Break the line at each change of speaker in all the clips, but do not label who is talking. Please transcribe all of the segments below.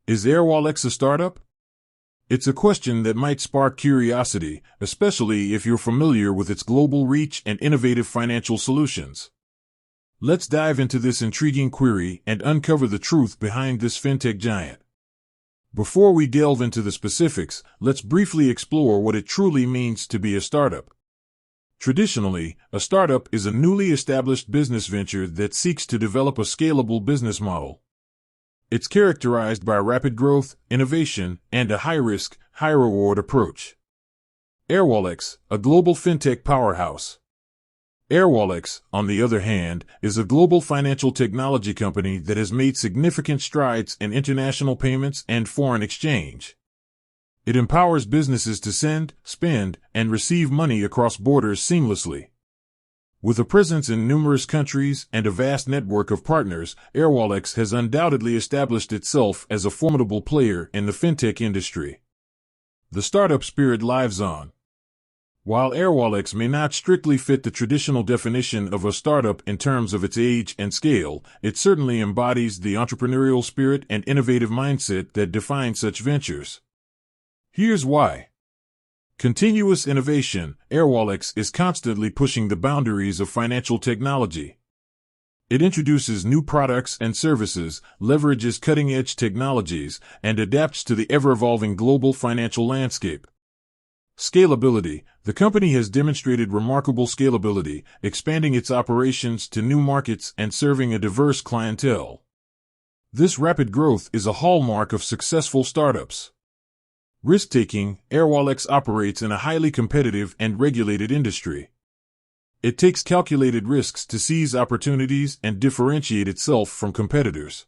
Is Airwallex a startup? It's a question that might spark curiosity, especially if you're familiar with its global reach and innovative financial solutions. Let's dive into this intriguing query and uncover the truth behind this fintech giant. Before we delve into the specifics, let's briefly explore what it truly means to be a startup. Traditionally, a startup is a newly established business venture that seeks to develop a scalable business model. It's characterized by rapid growth, innovation, and a high-risk, high-reward approach. Airwallex, a global fintech powerhouse. Airwallex, on the other hand, is a global financial technology company that has made significant strides in international payments and foreign exchange. It empowers businesses to send, spend, and receive money across borders seamlessly. With a presence in numerous countries and a vast network of partners, Airwallex has undoubtedly established itself as a formidable player in the fintech industry. The startup spirit lives on. While Airwallex may not strictly fit the traditional definition of a startup in terms of its age and scale, it certainly embodies the entrepreneurial spirit and innovative mindset that define such ventures. Here's why. Continuous innovation. Airwallex is constantly pushing the boundaries of financial technology. It introduces new products and services, leverages cutting-edge technologies, and adapts to the ever-evolving global financial landscape. Scalability. The company has demonstrated remarkable scalability, expanding its operations to new markets and serving a diverse clientele. This rapid growth is a hallmark of successful startups. Risk-taking. Airwallex operates in a highly competitive and regulated industry. It takes calculated risks to seize opportunities and differentiate itself from competitors.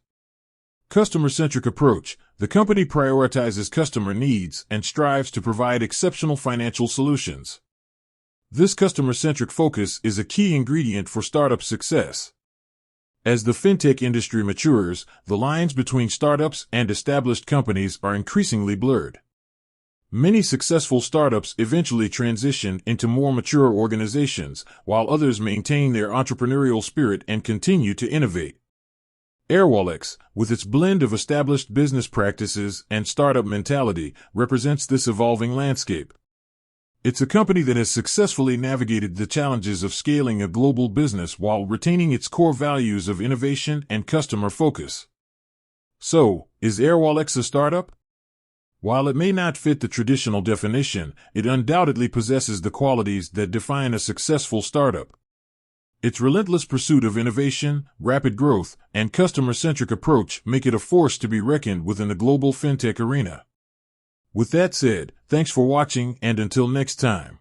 Customer-centric approach. The company prioritizes customer needs and strives to provide exceptional financial solutions. This customer-centric focus is a key ingredient for startup success. As the fintech industry matures, the lines between startups and established companies are increasingly blurred. Many successful startups eventually transition into more mature organizations, while others maintain their entrepreneurial spirit and continue to innovate. Airwallex, with its blend of established business practices and startup mentality, represents this evolving landscape. It's a company that has successfully navigated the challenges of scaling a global business while retaining its core values of innovation and customer focus. So, is Airwallex a startup? While it may not fit the traditional definition, it undoubtedly possesses the qualities that define a successful startup. Its relentless pursuit of innovation, rapid growth, and customer-centric approach make it a force to be reckoned with in the global fintech arena. With that said, thanks for watching, and until next time.